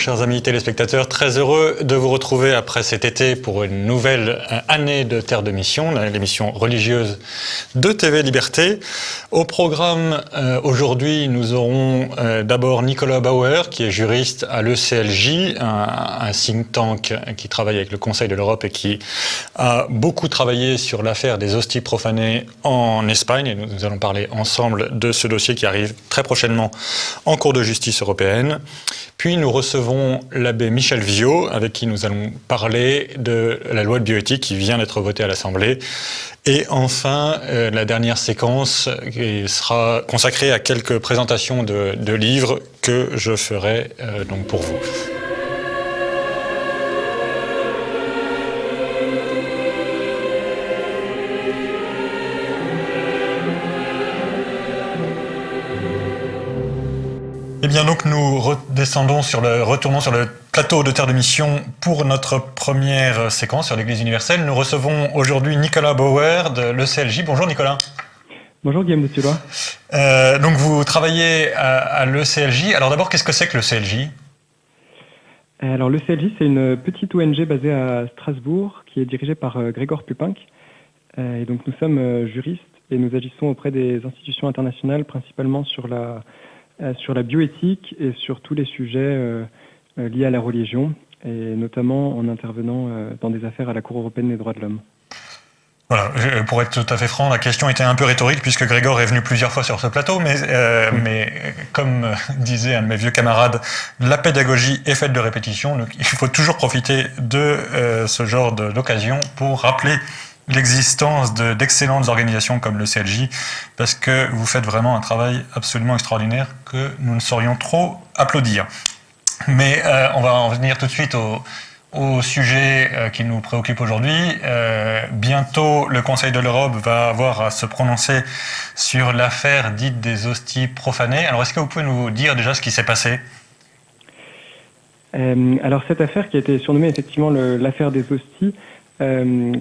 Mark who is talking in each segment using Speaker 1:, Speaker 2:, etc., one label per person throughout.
Speaker 1: chers amis téléspectateurs. Très heureux de vous retrouver après cet été pour une nouvelle année de Terre de Mission, l'émission religieuse de TV Liberté. Au programme, aujourd'hui, nous aurons d'abord Nicolas Bauer, qui est juriste à l'ECLJ, un think tank qui travaille avec le Conseil de l'Europe et qui a beaucoup travaillé sur l'affaire des hosties profanées en Espagne. Et nous allons parler ensemble de ce dossier qui arrive très prochainement en Cour de justice européenne. Puis nous recevons l'abbé Michel Viaud, avec qui nous allons parler de la loi de bioéthique qui vient d'être votée à l'Assemblée. Et enfin, la dernière séquence qui sera consacrée à quelques présentations de livres que je ferai donc pour vous. Eh bien donc nous retournons sur le plateau de Terre de Mission pour notre première séquence sur l'Église universelle. Nous recevons aujourd'hui Nicolas Bauer de l'ECLJ. Bonjour Nicolas.
Speaker 2: Bonjour Guillaume de Tullois.
Speaker 1: Donc vous travaillez à l'ECLJ. Alors d'abord, qu'est-ce que c'est que l'ECLJ ?
Speaker 2: Alors l'ECLJ, c'est une petite ONG basée à Strasbourg qui est dirigée par Gregor Pupink. Et donc nous sommes juristes et nous agissons auprès des institutions internationales, principalement sur la bioéthique et sur tous les sujets liés à la religion, et notamment en intervenant dans des affaires à la Cour européenne des droits de l'homme.
Speaker 1: Voilà, pour être tout à fait franc, la question était un peu rhétorique puisque Grégor est venu plusieurs fois sur ce plateau, mais comme disait un de mes vieux camarades, la pédagogie est faite de répétition, donc il faut toujours profiter de ce genre d'occasion pour rappeler l'existence d'excellentes organisations comme le CLJ, parce que vous faites vraiment un travail absolument extraordinaire que nous ne saurions trop applaudir. Mais on va en venir tout de suite au sujet qui nous préoccupe aujourd'hui. Bientôt, le Conseil de l'Europe va avoir à se prononcer sur l'affaire dite des hosties profanées. Alors, est-ce que vous pouvez nous dire déjà ce qui s'est passé ?
Speaker 2: Alors, cette affaire qui a été surnommée effectivement l'affaire des hosties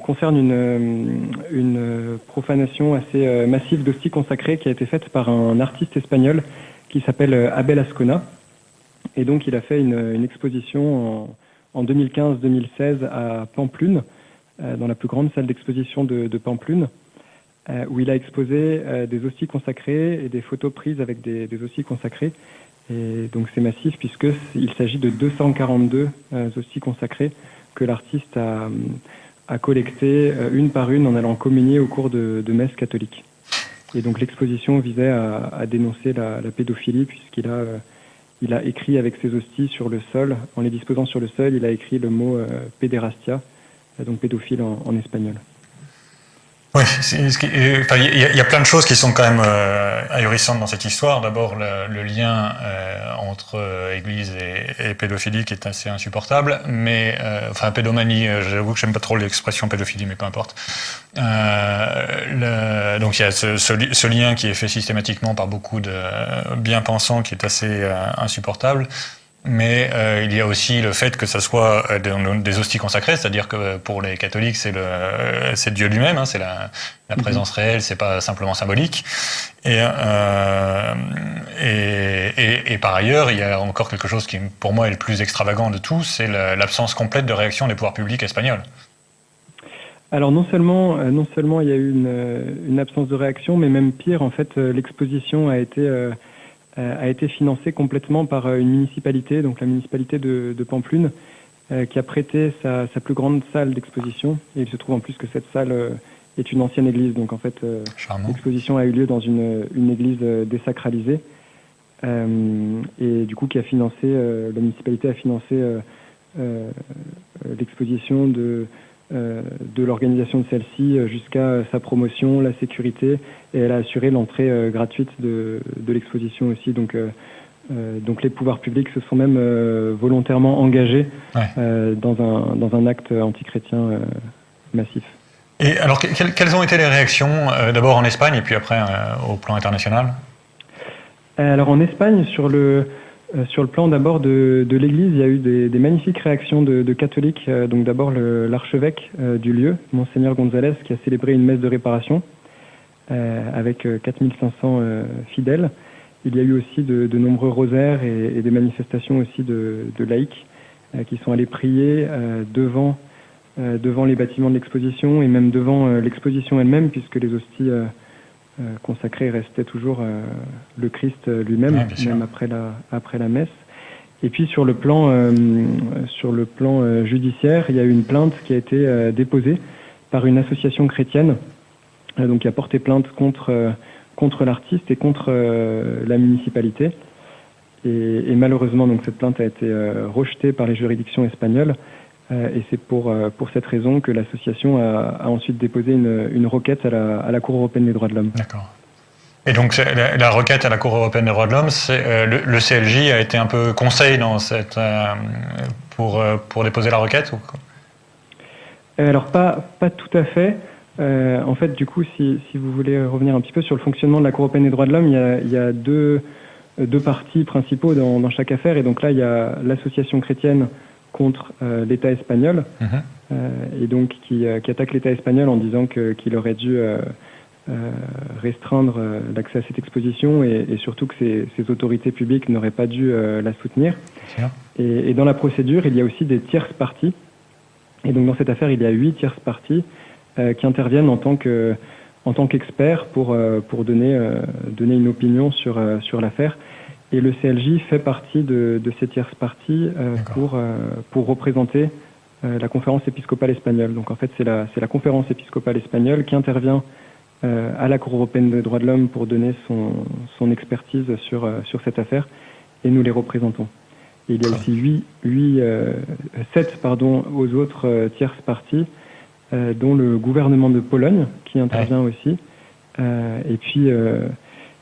Speaker 2: concerne une profanation assez massive d'hosties consacrées qui a été faite par un artiste espagnol qui s'appelle Abel Azcona. Et donc, il a fait une exposition en 2015-2016 à Pampelune, dans la plus grande salle d'exposition de Pampelune, où il a exposé des hosties consacrées et des photos prises avec des hosties consacrées. Et donc, c'est massif puisqu'il s'agit de 242 hosties consacrées que l'artiste a collectées une par une en allant communier au cours de messes catholiques. Et donc, l'exposition visait à dénoncer la pédophilie puisqu'il a écrit avec ses hosties sur le sol, en les disposant sur le sol, il a écrit le mot pédérastia, donc pédophile en espagnol.
Speaker 1: Oui, il y a plein de choses qui sont quand même ahurissantes dans cette histoire. D'abord, le lien entre Église et pédophilie qui est assez insupportable. Mais, pédomanie, j'avoue que j'aime pas trop l'expression pédophilie, mais peu importe. Donc il y a ce lien qui est fait systématiquement par beaucoup de bien-pensants qui est assez insupportable. Mais il y a aussi le fait que ça soit des hosties consacrées, c'est-à-dire que pour les catholiques, c'est Dieu lui-même, hein, c'est la présence réelle, c'est pas simplement symbolique. Et par ailleurs, il y a encore quelque chose qui, pour moi, est le plus extravagant de tout, c'est l'absence complète de réaction des pouvoirs publics espagnols.
Speaker 2: Alors non seulement il y a eu une absence de réaction, mais même pire, en fait, l'exposition a été financée complètement par une municipalité, donc la municipalité de Pampelune, qui a prêté sa plus grande salle d'exposition. Et il se trouve en plus que cette salle est une ancienne église, donc en fait l'exposition a eu lieu dans une église désacralisée. Et du coup, la municipalité a financé l'exposition de l'organisation de celle-ci jusqu'à sa promotion, la sécurité, et elle a assuré l'entrée gratuite de l'exposition aussi. Donc les pouvoirs publics se sont même volontairement engagés dans un acte antichrétien massif.
Speaker 1: Et alors, quelles ont été les réactions, d'abord en Espagne et puis après au plan international ?
Speaker 2: Alors en Espagne, sur le plan d'abord de l'Église, il y a eu des magnifiques réactions de catholiques. Donc d'abord l'archevêque du lieu, Monseigneur González, qui a célébré une messe de réparation avec 4500 fidèles. Il y a eu aussi de nombreux rosaires et des manifestations aussi de laïcs qui sont allés prier devant les bâtiments de l'exposition et même devant l'exposition elle-même, puisque les hosties consacrées restaient toujours le Christ lui-même, même après la messe. Et puis sur le plan judiciaire, il y a eu une plainte qui a été déposée par une association chrétienne, donc qui a porté plainte contre l'artiste et contre la municipalité. Et malheureusement, donc cette plainte a été rejetée par les juridictions espagnoles. Et c'est pour cette raison que l'association a ensuite déposé une requête à la Cour européenne des droits de l'homme.
Speaker 1: D'accord. Et donc la requête à la Cour européenne des droits de l'homme, le CLJ a été un peu conseil dans pour déposer la requête ou quoi?
Speaker 2: Alors pas tout à fait. En fait, du coup, si vous voulez revenir un petit peu sur le fonctionnement de la Cour européenne des droits de l'homme, il y a deux partis principaux dans chaque affaire. Et donc là, il y a l'association chrétienne contre l'État espagnol, et donc qui attaque l'État espagnol en disant qu'il aurait dû restreindre l'accès à cette exposition et surtout que ces autorités publiques n'auraient pas dû la soutenir. Et dans la procédure, il y a aussi des tierces parties. Et donc dans cette affaire, il y a 8 tierces parties qui interviennent en tant qu'experts pour donner une opinion sur l'affaire. Et le CLJ fait partie de ces tierces parties pour représenter la conférence épiscopale espagnole. Donc en fait, c'est la conférence épiscopale espagnole qui intervient à la Cour européenne des droits de l'homme pour donner son expertise sur cette affaire, et nous les représentons. Et il y a aussi 7 aux autres tierces parties, dont le gouvernement de Pologne qui intervient aussi,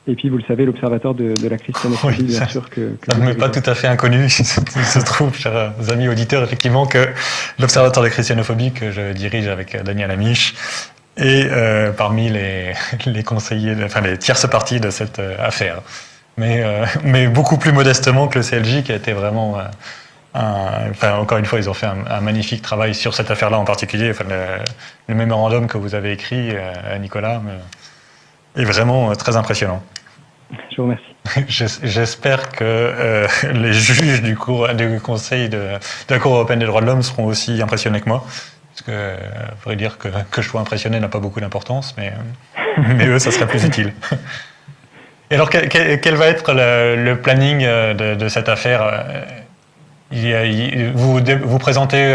Speaker 2: et puis, vous le savez, l'Observatoire de la christianophobie, bien sûr.
Speaker 1: Ça ne m'est pas tout à fait inconnu. Il se trouve, chers amis auditeurs, effectivement, que l'Observatoire de la christianophobie, que je dirige avec Daniel Amiche, est parmi les conseillers, enfin les tierces parties de cette affaire. Mais beaucoup plus modestement que le CLJ, qui a été vraiment... encore une fois, ils ont fait un magnifique travail sur cette affaire-là en particulier. Enfin, le mémorandum que vous avez écrit, Nicolas, est vraiment très impressionnant.
Speaker 2: Je vous remercie.
Speaker 1: J'espère que les juges du Conseil de la Cour européenne des droits de l'homme seront aussi impressionnés que moi. Parce que, faudrait dire que je sois impressionné n'a pas beaucoup d'importance, mais eux, ça serait plus utile. Et alors, quel va être le planning de cette affaire? Vous présentez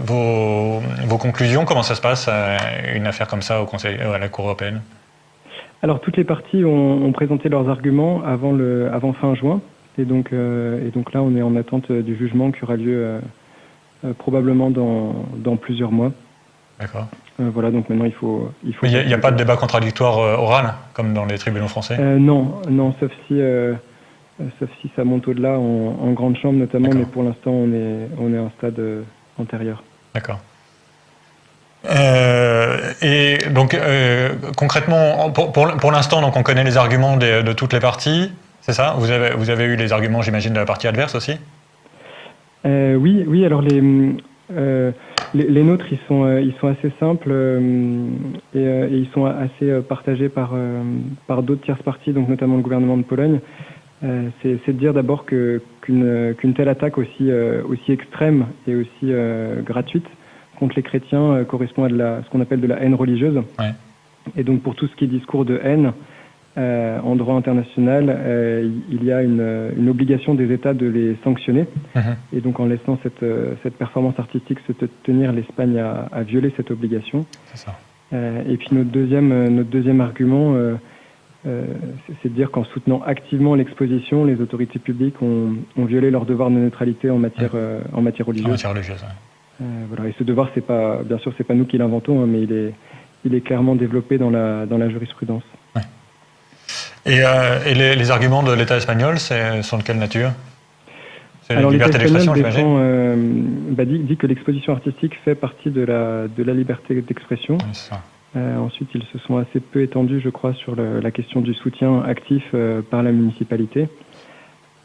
Speaker 1: vos conclusions. Comment ça se passe, une affaire comme ça à la Cour européenne?
Speaker 2: Alors, toutes les parties ont présenté leurs arguments avant fin juin. Et donc là, on est en attente du jugement qui aura lieu probablement dans plusieurs mois. D'accord. Voilà, donc maintenant il faut.
Speaker 1: Il n'y a pas de débat contradictoire oral, comme dans les tribunaux français?
Speaker 2: Non, sauf si ça monte au-delà en grande chambre notamment, mais pour l'instant on est à un stade antérieur.
Speaker 1: D'accord. Et donc concrètement, pour l'instant, donc on connaît les arguments de toutes les parties, c'est ça? Vous avez eu les arguments, j'imagine, de la partie adverse aussi?
Speaker 2: Oui. Alors les nôtres, ils sont assez simples et ils sont assez partagés par d'autres tierces parties, donc notamment le gouvernement de Pologne. C'est de dire d'abord qu'une telle attaque aussi extrême et aussi gratuite contre les chrétiens correspond à ce qu'on appelle de la haine religieuse. Ouais. Et donc pour tout ce qui est discours de haine, en droit international, il y a une obligation des États de les sanctionner. Et donc en laissant cette performance artistique se tenir, l'Espagne a violé cette obligation. C'est ça. Et puis notre deuxième argument, c'est de dire qu'en soutenant activement l'exposition, les autorités publiques ont violé leur devoir de neutralité en matière religieuse. En matière religieuse, ouais. Voilà. Et ce devoir, c'est pas nous qui l'inventons, mais il est clairement développé dans la jurisprudence. Ouais.
Speaker 1: Et les arguments de l'État espagnol, sont de quelle nature? C'est la liberté
Speaker 2: d'expression, j'imagine. Dit que l'exposition artistique fait partie de la liberté d'expression. Oui, c'est ça. Ensuite, ils se sont assez peu étendus, je crois, sur la question du soutien actif par la municipalité.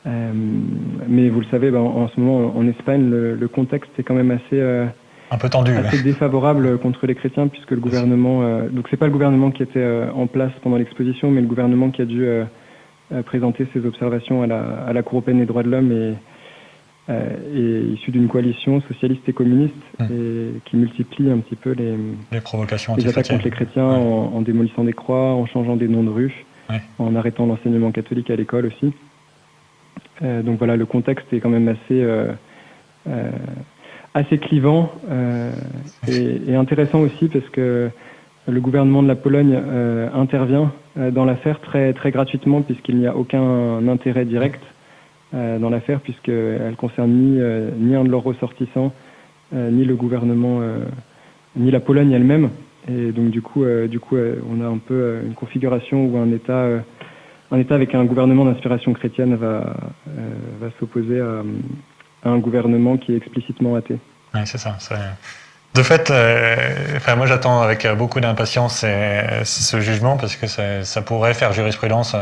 Speaker 2: Mais vous le savez, en ce moment, en Espagne, le contexte est quand même assez...
Speaker 1: un peu tendu.
Speaker 2: Assez défavorable contre les chrétiens, puisque le gouvernement... donc c'est pas le gouvernement qui était en place pendant l'exposition, mais le gouvernement qui a dû présenté ses observations à la Cour européenne des droits de l'homme et issu d'une coalition socialiste et communiste et qui multiplie un petit peu
Speaker 1: les provocations
Speaker 2: les attaques contre les chrétiens en démolissant des croix, en changeant des noms de rues, en arrêtant l'enseignement catholique à l'école aussi. Donc voilà, le contexte est quand même assez clivant et intéressant aussi parce que le gouvernement de la Pologne intervient dans l'affaire très, très gratuitement puisqu'il n'y a aucun intérêt direct dans l'affaire puisqu'elle concerne ni un de leurs ressortissants, ni le gouvernement, ni la Pologne elle-même. Et donc du coup, on a un peu une configuration où un État avec un gouvernement d'inspiration chrétienne va s'opposer à un gouvernement qui est explicitement athée.
Speaker 1: Oui, c'est ça. De fait, moi j'attends avec beaucoup d'impatience ce jugement parce que ça pourrait faire jurisprudence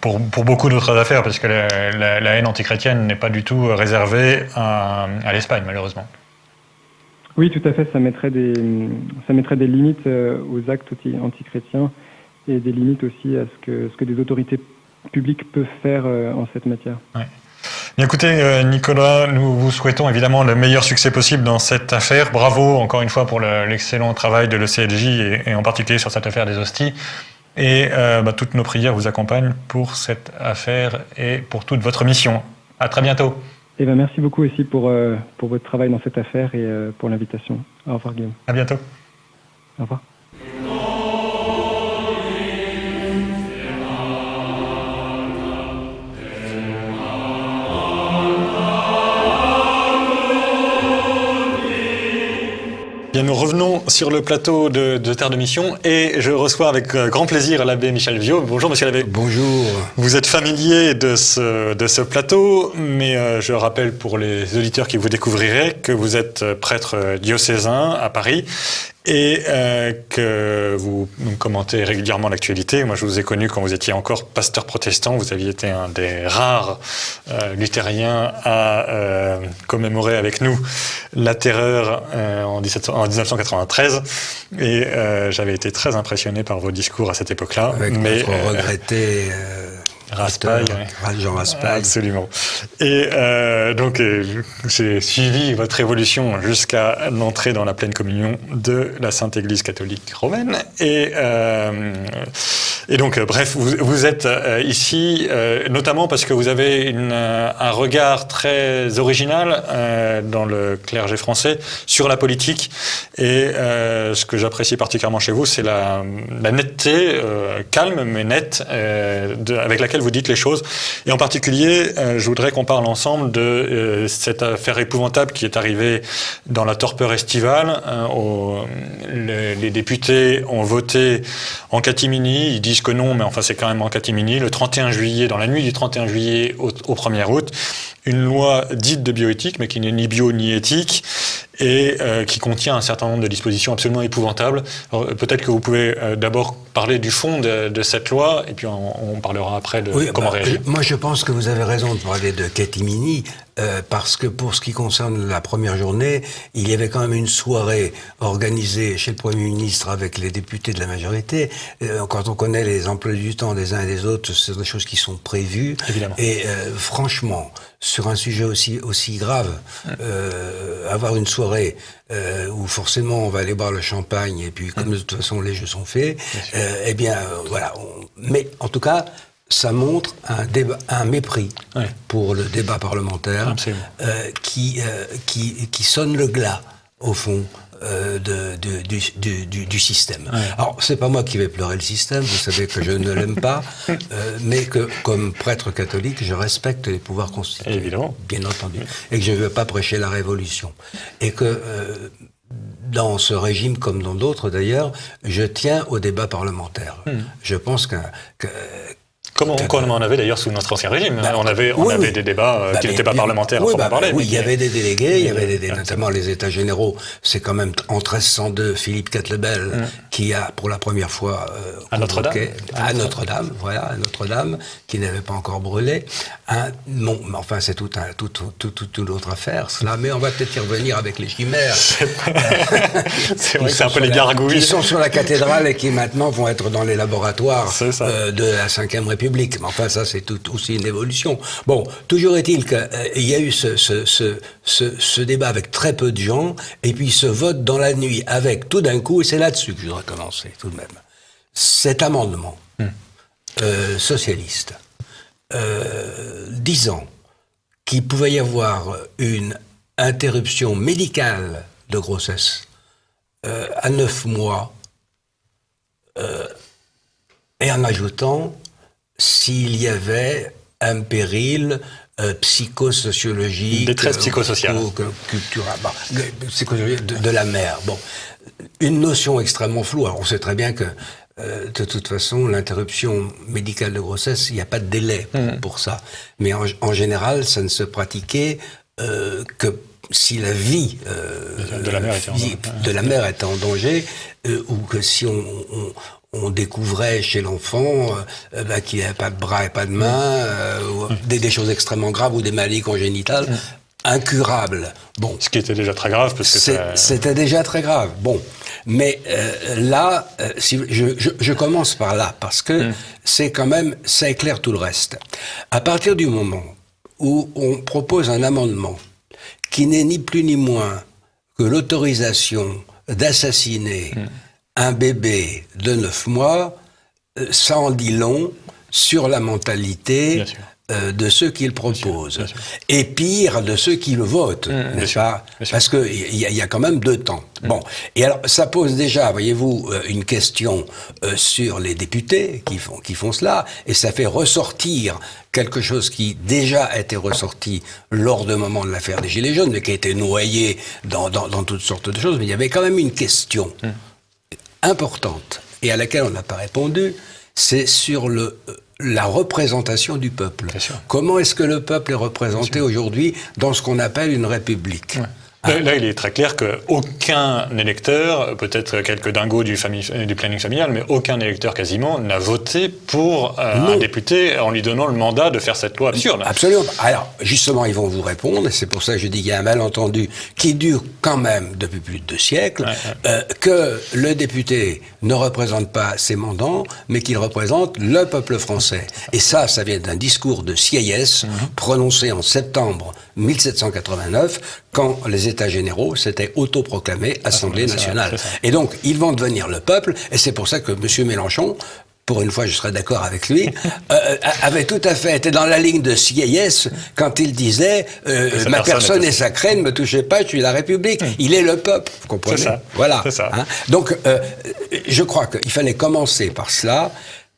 Speaker 1: pour beaucoup d'autres affaires, parce que la haine antichrétienne n'est pas du tout réservée à l'Espagne, malheureusement.
Speaker 2: Oui, tout à fait. Ça mettrait des limites aux actes antichrétiens et des limites aussi à ce que des autorités publiques peuvent faire en cette matière.
Speaker 1: Ouais. Bien, écoutez, Nicolas, nous vous souhaitons évidemment le meilleur succès possible dans cette affaire. Bravo encore une fois pour l'excellent travail de l'ECLJ et en particulier sur cette affaire des hosties. Et toutes nos prières vous accompagnent pour cette affaire et pour toute votre mission. À très bientôt.
Speaker 2: Et merci beaucoup aussi pour votre travail dans cette affaire et pour l'invitation. Au revoir, Guillaume.
Speaker 1: À bientôt.
Speaker 2: Au revoir.
Speaker 1: Bien, nous revenons sur le plateau de Terre de Mission et je reçois avec grand plaisir l'abbé Michel Viaud. Bonjour monsieur l'abbé.
Speaker 3: Bonjour.
Speaker 1: Vous êtes familier de ce plateau, mais je rappelle pour les auditeurs qui vous découvriraient que vous êtes prêtre diocésain à Paris et que vous commentez régulièrement l'actualité. Moi, je vous ai connu quand vous étiez encore pasteur protestant. Vous aviez été un des rares luthériens à commémorer avec nous la terreur en 1993. Et j'avais été très impressionné par vos discours à cette époque-là.
Speaker 3: Avec notre regretté...
Speaker 1: Raspail,
Speaker 3: Jean Raspail.
Speaker 1: Absolument. Et donc, j'ai suivi votre évolution jusqu'à l'entrée dans la pleine communion de la Sainte Église catholique romaine. Et donc, bref, vous êtes ici, notamment parce que vous avez un regard très original dans le clergé français sur la politique. Et ce que j'apprécie particulièrement chez vous, c'est la netteté, calme mais nette, avec laquelle vous dites les choses. Et en particulier, je voudrais qu'on parle ensemble de cette affaire épouvantable qui est arrivée dans la torpeur estivale. Les députés ont voté en catimini. Ils disent que non, mais enfin c'est quand même en catimini. Le 31 juillet, dans la nuit du 31 juillet au 1er août, une loi dite de bioéthique, mais qui n'est ni bio ni éthique, et qui contient un certain nombre de dispositions absolument épouvantables. Alors, peut-être que vous pouvez d'abord parler du fond de cette loi, et puis on parlera après de comment réagir.
Speaker 3: Moi, je pense que vous avez raison de parler de catimini, parce que pour ce qui concerne la première journée, il y avait quand même une soirée organisée chez le Premier ministre avec les députés de la majorité. Quand on connaît les emplois du temps des uns et des autres, ce sont des choses qui sont prévues.
Speaker 1: Évidemment.
Speaker 3: Et franchement, sur un sujet aussi grave, avoir une soirée où forcément on va aller boire le champagne et puis comme de toute façon les jeux sont faits, voilà. Mais en tout cas, ça montre un mépris pour le débat parlementaire qui sonne le glas au fond du système. Ouais. Alors, c'est pas moi qui vais pleurer le système, vous savez que je ne l'aime pas, mais que, comme prêtre catholique, je respecte les pouvoirs constitués,
Speaker 1: évidemment,
Speaker 3: bien entendu, et que je ne veux pas prêcher la révolution. Et que, dans ce régime, comme dans d'autres d'ailleurs, je tiens au débat parlementaire. Je pense
Speaker 1: Comme on en avait d'ailleurs sous notre ancien régime. On avait des débats qui n'étaient pas parlementaires, on en parler.
Speaker 3: Oui, il y avait des délégués, il y avait notamment les États généraux. C'est quand même en 1302 Philippe Quetelbel qui a pour la première fois
Speaker 1: à Notre-Dame,
Speaker 3: à Notre-Dame, qui n'avait pas encore brûlé. Mais enfin, c'est toute une autre affaire, cela. Mais on va peut-être y revenir avec les chimères.
Speaker 1: C'est vrai que c'est un peu les gargouilles.
Speaker 3: Qui sont sur la cathédrale et qui maintenant vont être dans les laboratoires de la Ve République. Mais enfin, ça, c'est tout aussi une évolution. Bon, toujours est-il qu'il y a eu ce débat avec très peu de gens, et puis ce vote dans la nuit avec, tout d'un coup, et c'est là-dessus que je voudrais commencer, tout de même, cet amendement socialiste, disant qu'il pouvait y avoir une interruption médicale de grossesse à 9 mois, et en ajoutant s'il y avait un péril psychosociologique,
Speaker 1: une détresse psychosociale,
Speaker 3: culturelle, de la mère. Bon, une notion extrêmement floue. Alors on sait très bien que de toute façon, l'interruption médicale de grossesse, il n'y a pas de délai pour ça. Mais en général, ça ne se pratiquait que si la vie de la mère était en danger, ou que si on découvrait chez l'enfant qu'il n'avait pas de bras et pas de mains, des choses extrêmement graves ou des maladies congénitales incurables. Bon,
Speaker 1: ce qui était déjà très grave, parce que
Speaker 3: c'était déjà très grave. Bon, mais là, si je commence par là parce que c'est quand même, ça éclaire tout le reste. À partir du moment où on propose un amendement qui n'est ni plus ni moins que l'autorisation d'assassiner un bébé de 9 mois, ça en dit long sur la mentalité de ceux qui le proposent. Bien sûr. Et pire, de ceux qui le votent, n'est-ce pas ? Parce qu'il y a quand même 2 temps. Bon, et alors ça pose déjà, voyez-vous, une question sur les députés qui font cela, et ça fait ressortir quelque chose qui déjà a été ressorti lors du moment de l'affaire des Gilets jaunes, mais qui a été noyé dans toutes sortes de choses, mais il y avait quand même une question importante, et à laquelle on n'a pas répondu, c'est sur la représentation du peuple. Comment est-ce que le peuple est représenté aujourd'hui dans ce qu'on appelle une république ?
Speaker 1: Là, il est très clair qu'aucun électeur, peut-être quelques dingos du planning familial, mais aucun électeur quasiment n'a voté pour un député en lui donnant le mandat de faire cette loi absurde.
Speaker 3: Absolument. Alors, justement, ils vont vous répondre, et c'est pour ça que je dis qu'il y a un malentendu qui dure quand même depuis plus de 2 siècles, que le député ne représente pas ses mandants, mais qu'il représente le peuple français. Et ça vient d'un discours de Sieyès, prononcé en septembre 1789, quand les États généraux s'étaient autoproclamés Assemblée nationale. Et donc, ils vont devenir le peuple, et c'est pour ça que M. Mélenchon, pour une fois je serais d'accord avec lui, avait tout à fait été dans la ligne de Sieyès quand il disait « Ma personne est sacrée, ne me touchez pas, je suis la République ». Il est le peuple, vous comprenez ?
Speaker 1: C'est ça.
Speaker 3: Voilà.
Speaker 1: C'est ça.
Speaker 3: Hein ? Donc, je crois qu'il fallait commencer par cela,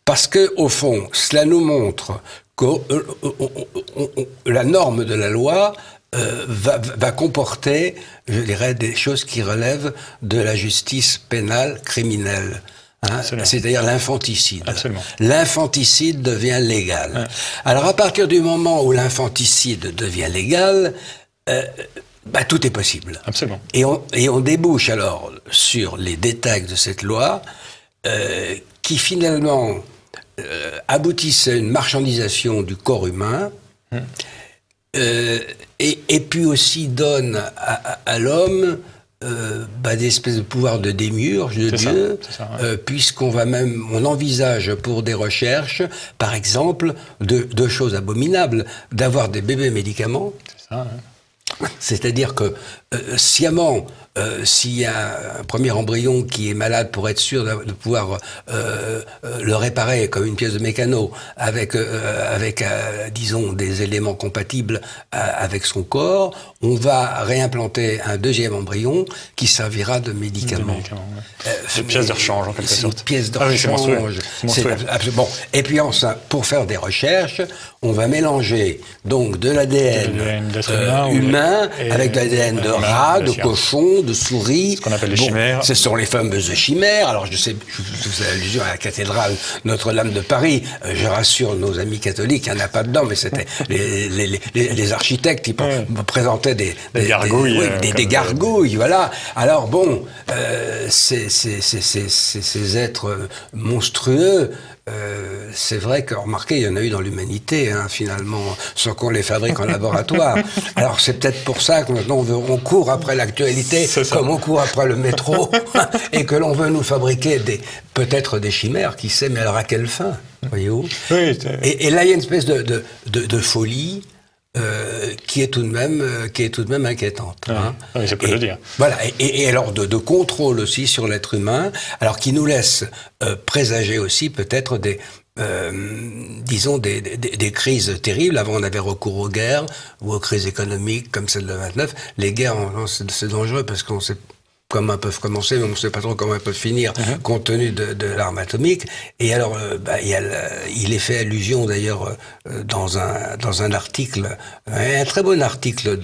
Speaker 3: parce que au fond, cela nous montre que la norme de la loi va comporter, je dirais, des choses qui relèvent de la justice pénale criminelle. C'est-à-dire l'infanticide.
Speaker 1: Absolument.
Speaker 3: L'infanticide devient légal. Alors à partir du moment où l'infanticide devient légal, tout est possible.
Speaker 1: Absolument.
Speaker 3: Et on débouche alors sur les détails de cette loi qui finalement aboutissent à une marchandisation du corps humain. Et puis aussi donne à l'homme des espèces de pouvoirs de démiurge de Dieu, puisqu'on on envisage pour des recherches, par exemple, de choses abominables, d'avoir des bébés médicaments.
Speaker 1: C'est ça,
Speaker 3: C'est-à-dire que sciemment, s'il y a un premier embryon qui est malade, pour être sûr de pouvoir le réparer comme une pièce de mécano avec disons, des éléments compatibles avec son corps, on va réimplanter un 2e embryon qui servira de médicament.
Speaker 1: Une pièce de rechange, en quelque sorte.
Speaker 3: Une pièce de rechange. Bon. Et puis pour faire des recherches, on va mélanger donc de l'ADN humain avec de l'ADN de rat, de cochon, de souris.
Speaker 1: Ce qu'on appelle les chimères.
Speaker 3: Ce sont les fameuses chimères. Alors, je fais allusion à la cathédrale Notre-Dame de Paris. Je rassure nos amis catholiques, il n'y en a pas dedans, mais c'était les architectes qui présentaient des gargouilles. Des gargouilles, voilà. Alors, bon, ces êtres monstrueux, c'est vrai que, remarquez, il y en a eu dans l'humanité, finalement, sans qu'on les fabrique en laboratoire. Alors, c'est peut-être pour ça que maintenant on court après l'actualité, comme on court après le métro, et que l'on veut nous fabriquer peut-être des chimères, qui sait, mais alors à quelle fin, voyez-vous? Oui, et là, il y a une espèce de folie, qui est tout de même inquiétante.
Speaker 1: Oui, ça peut le dire.
Speaker 3: Voilà, et alors de contrôle aussi sur l'être humain, alors qui nous laisse présager aussi peut-être disons des crises terribles. Avant, on avait recours aux guerres ou aux crises économiques comme celle de 29. Les guerres, c'est dangereux parce qu'on sait comment elles peuvent commencer, mais on ne sait pas trop comment elles peuvent finir, compte tenu de l'arme atomique. Et alors, il est fait allusion d'ailleurs dans un article, un très bon article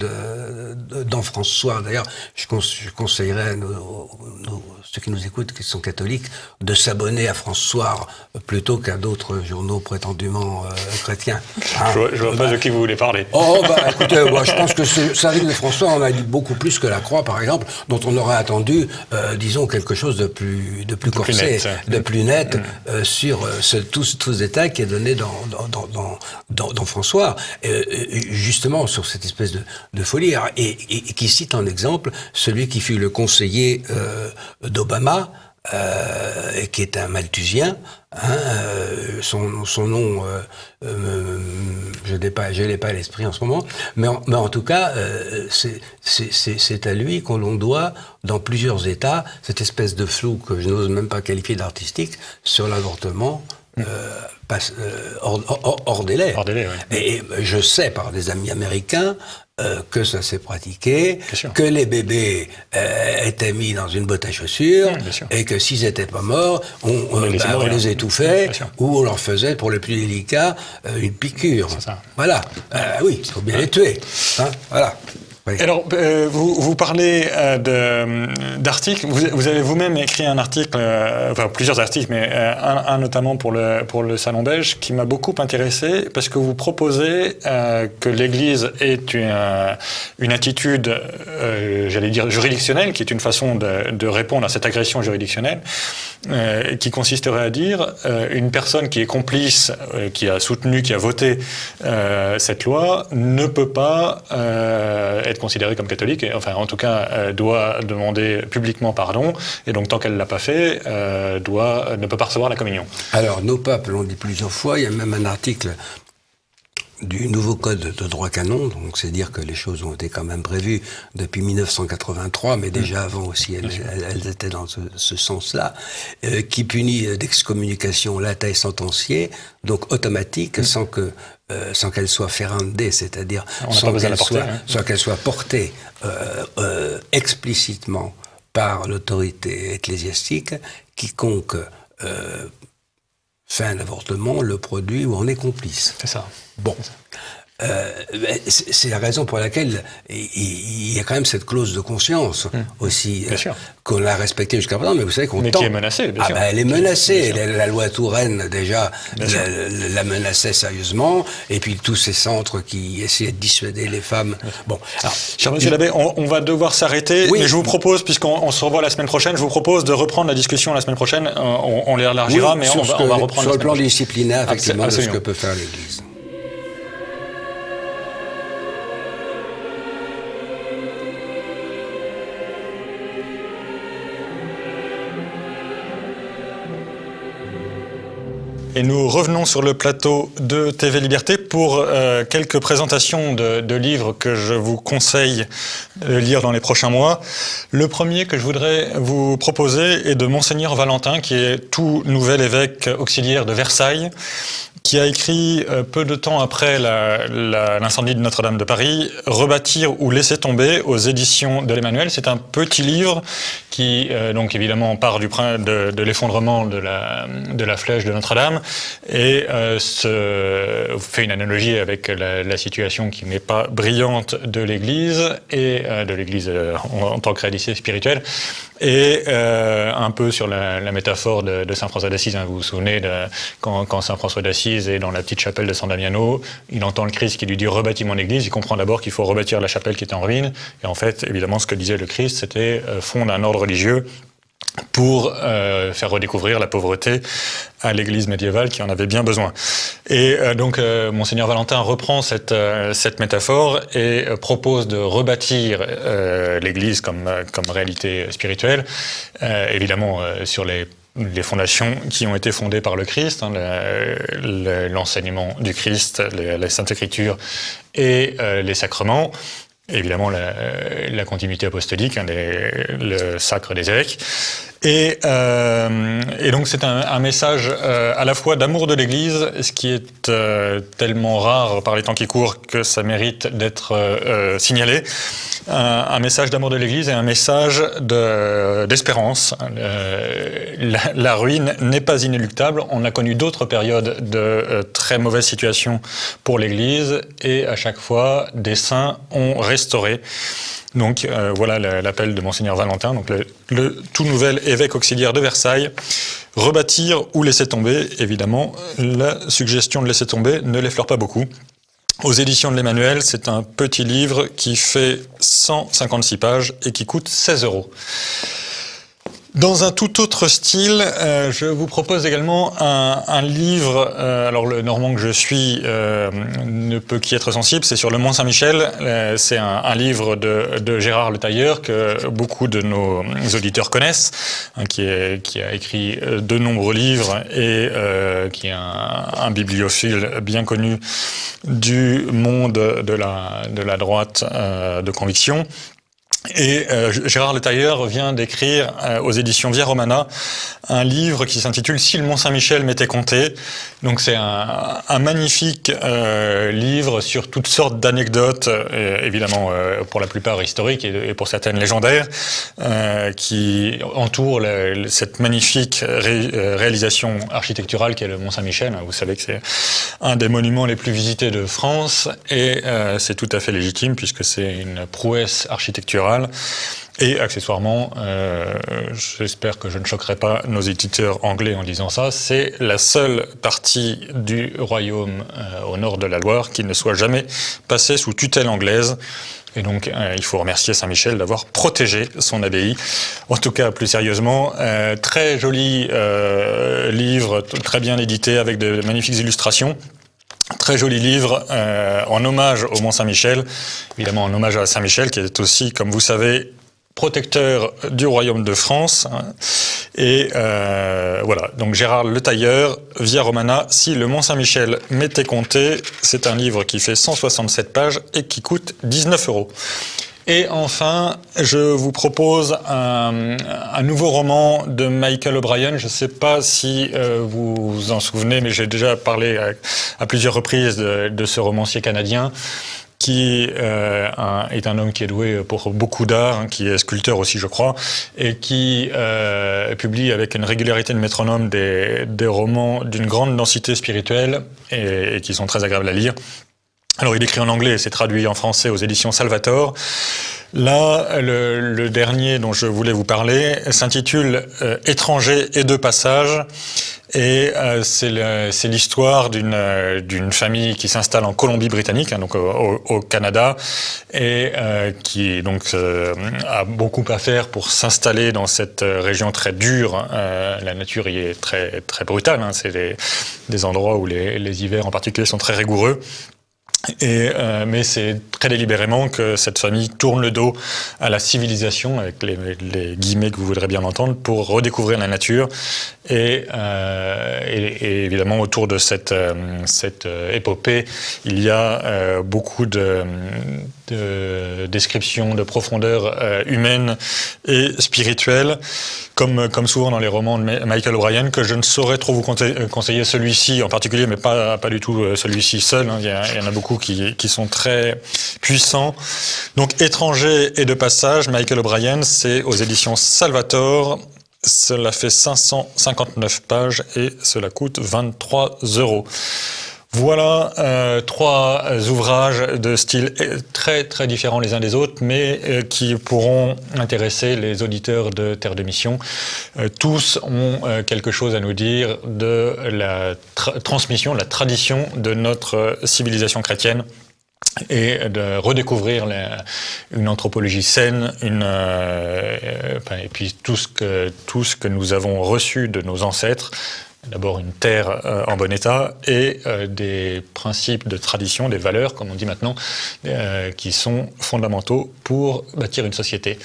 Speaker 3: dans François. D'ailleurs, je conseillerais à ceux qui nous écoutent, qui sont catholiques, de s'abonner à François plutôt qu'à d'autres journaux prétendument chrétiens.
Speaker 1: Je vois pas de qui vous voulez parler.
Speaker 3: Écoutez, je pense que ça arrive de François, on a dit beaucoup plus que la Croix, par exemple, dont on aurait attendu, disons, quelque chose de plus corsé, de plus net, sur tout ce détail qui est donné dans François, justement sur cette espèce de folie, et qui cite en exemple celui qui fut le conseiller d'Obama, qui est un Malthusien. Son nom, je l'ai pas à l'esprit en ce moment, mais en tout cas, c'est à lui qu'on l'on doit, dans plusieurs États, cette espèce de flou que je n'ose même pas qualifier d'artistique sur l'avortement. Hors délai.
Speaker 1: Oui.
Speaker 3: Et je sais par des amis américains que ça s'est pratiqué, que les bébés étaient mis dans une botte à chaussures, et que s'ils n'étaient pas morts, on les étouffait, ou on leur faisait, pour les plus délicats, une piqûre.
Speaker 1: C'est ça.
Speaker 3: Voilà. Oui, il faut bien les tuer. Voilà. Oui.
Speaker 1: Alors, vous parlez d'articles. Vous avez vous-même écrit un article, plusieurs articles, mais un notamment pour le Salon Belge, qui m'a beaucoup intéressé, parce que vous proposez que l'Église ait une attitude, j'allais dire, juridictionnelle, qui est une façon de répondre à cette agression juridictionnelle, qui consisterait à dire une personne qui est complice, qui a soutenu, qui a voté cette loi, ne peut pas être considérée comme catholique, et, enfin en tout cas doit demander publiquement pardon, et donc tant qu'elle ne l'a pas fait, ne peut pas recevoir la communion.
Speaker 3: Alors nos papes l'ont dit plusieurs fois, il y a même un article du nouveau code de droit canon, donc c'est dire que les choses ont été quand même prévues depuis 1983, mais déjà avant aussi elles étaient dans ce sens-là, qui punit d'excommunication l'athée sentencié, donc automatique, sans qu'elle soit ferrandée, c'est-à-dire sans qu'elle soit portée explicitement par l'autorité ecclésiastique, quiconque fait un avortement, le produit ou en est complice.
Speaker 1: C'est ça.
Speaker 3: Bon. C'est la raison pour laquelle il y a quand même cette clause de conscience aussi, qu'on a respectée jusqu'à présent, mais vous savez qu'on tend...
Speaker 1: Mais qui est menacée, bien sûr.
Speaker 3: Elle est menacée. La loi Touraine, déjà, la menaçait sérieusement, et puis tous ces centres qui essayaient de dissuader les femmes. Bon. Alors,
Speaker 1: cher monsieur l'abbé, on va devoir s'arrêter, mais je vous propose, puisqu'on se revoit la semaine prochaine, je vous propose de reprendre la discussion la semaine prochaine. On l'élargira, mais on va reprendre
Speaker 3: sur le plan disciplinaire, effectivement, de ce que peut faire l'Église.
Speaker 1: Et nous revenons sur le plateau de TV Liberté pour quelques présentations de livres que je vous conseille de lire dans les prochains mois. Le premier que je voudrais vous proposer est de Monseigneur Valentin, qui est tout nouvel évêque auxiliaire de Versailles, qui a écrit peu de temps après l'incendie de Notre-Dame de Paris, « Rebâtir ou laisser tomber » aux éditions de l'Emmanuel. C'est un petit livre qui, donc évidemment, part de l'effondrement de la flèche de Notre-Dame et fait une analogie avec la situation qui n'est pas brillante de l'Église et de l'Église en tant que réalité spirituelle. Et un peu sur la métaphore de Saint François d'Assise. Vous vous souvenez, quand Saint François d'Assise est dans la petite chapelle de San Damiano, il entend le Christ qui lui dit « rebâtis mon église », il comprend d'abord qu'il faut rebâtir la chapelle qui était en ruine. Et en fait, évidemment, ce que disait le Christ, c'était fonde un ordre religieux pour faire redécouvrir la pauvreté à l'Église médiévale qui en avait bien besoin. Et donc, Monseigneur Valentin reprend cette métaphore et propose de rebâtir l'Église comme réalité spirituelle, évidemment sur les fondations qui ont été fondées par le Christ, l'enseignement du Christ, la Sainte Écriture et les sacrements. Évidemment, la continuité apostolique, le sacre des évêques. Et donc c'est un message à la fois d'amour de l'Église, ce qui est tellement rare par les temps qui courent que ça mérite d'être signalé. Un message d'amour de l'Église et un message d'espérance. La ruine n'est pas inéluctable. On a connu d'autres périodes de très mauvaise situation pour l'Église et à chaque fois, des saints ont restauré. Donc voilà l'appel de Monseigneur Valentin, donc le tout nouvel évêque auxiliaire de Versailles. Rebâtir ou laisser tomber, évidemment, la suggestion de laisser tomber ne l'effleure pas beaucoup. Aux éditions de l'Emmanuel, c'est un petit livre qui fait 156 pages et qui coûte 16 €. Dans un tout autre style, je vous propose également un livre, alors le Normand que je suis ne peut qu'y être sensible, c'est sur le Mont Saint-Michel. C'est un livre de Gérard Le Tailleur que beaucoup de nos auditeurs connaissent, qui a écrit de nombreux livres et qui est un bibliophile bien connu du monde de la droite de conviction. Et Gérard Le Tailleur vient d'écrire aux éditions Via Romana un livre qui s'intitule « Si le Mont Saint-Michel m'était compté ». Donc c'est un magnifique livre sur toutes sortes d'anecdotes, évidemment pour la plupart historiques et pour certaines légendaires, qui entourent cette magnifique réalisation architecturale qu'est le Mont Saint-Michel. Vous savez que c'est un des monuments les plus visités de France et c'est tout à fait légitime puisque c'est une prouesse architecturale. Et accessoirement, j'espère que je ne choquerai pas nos éditeurs anglais en disant ça, c'est la seule partie du royaume au nord de la Loire qui ne soit jamais passée sous tutelle anglaise. Et donc, il faut remercier Saint-Michel d'avoir protégé son abbaye. En tout cas, plus sérieusement, très joli livre, très bien édité, avec de magnifiques illustrations. Très joli livre en hommage au Mont Saint-Michel, évidemment en hommage à Saint-Michel, qui est aussi, comme vous savez, protecteur du royaume de France. Et voilà, donc Gérard Le Tailleur, Via Romana, Si le Mont Saint-Michel m'était compté, c'est un livre qui fait 167 pages et qui coûte 19 €. Et enfin, je vous propose un nouveau roman de Michael O'Brien. Je ne sais pas si vous vous en souvenez, mais j'ai déjà parlé à plusieurs reprises de ce romancier canadien qui est un homme qui est doué pour beaucoup d'art, qui est sculpteur aussi, je crois, et qui publie avec une régularité de métronome des romans d'une grande densité spirituelle et qui sont très agréables à lire. Alors, il écrit en anglais et c'est traduit en français aux éditions Salvator. Là, le dernier dont je voulais vous parler s'intitule « Étranger et de passage ». Et c'est l'histoire d'une famille qui s'installe en Colombie-Britannique, donc au Canada, et qui donc a beaucoup à faire pour s'installer dans cette région très dure. La nature y est très très brutale. C'est des endroits où les hivers en particulier sont très rigoureux. Mais c'est très délibérément que cette famille tourne le dos à la civilisation, avec les guillemets que vous voudrez bien entendre, pour redécouvrir la nature. Et évidemment, autour de cette épopée, il y a beaucoup de description de profondeur humaine et spirituelle, comme souvent dans les romans de Michael O'Brien, que je ne saurais trop vous conseiller celui-ci en particulier, mais pas du tout celui-ci seul. Hein. Il y en a beaucoup qui sont très puissants. Donc, Étranger et de passage, Michael O'Brien, c'est aux éditions Salvator. Cela fait 559 pages et cela coûte 23 €. Voilà 3 ouvrages de style très très différents les uns des autres, mais qui pourront intéresser les auditeurs de Terre de Mission. Tous ont quelque chose à nous dire de la transmission, de la tradition de notre civilisation chrétienne, et de redécouvrir une anthropologie saine, et puis tout ce que nous avons reçu de nos ancêtres. D'abord une terre en bon état et des principes de tradition, des valeurs, comme on dit maintenant, qui sont fondamentaux pour bâtir une société.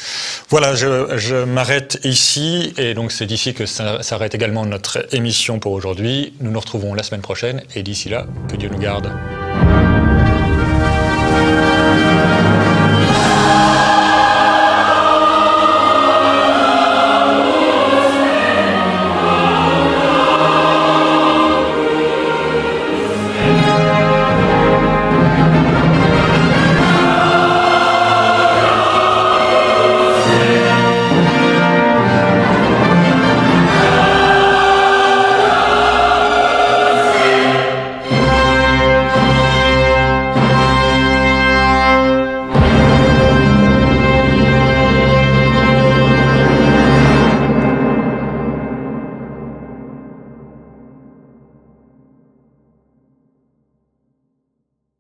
Speaker 1: Voilà, je m'arrête ici, et donc c'est d'ici que s'arrête également notre émission pour aujourd'hui. Nous nous retrouvons la semaine prochaine, et d'ici là, que Dieu nous garde.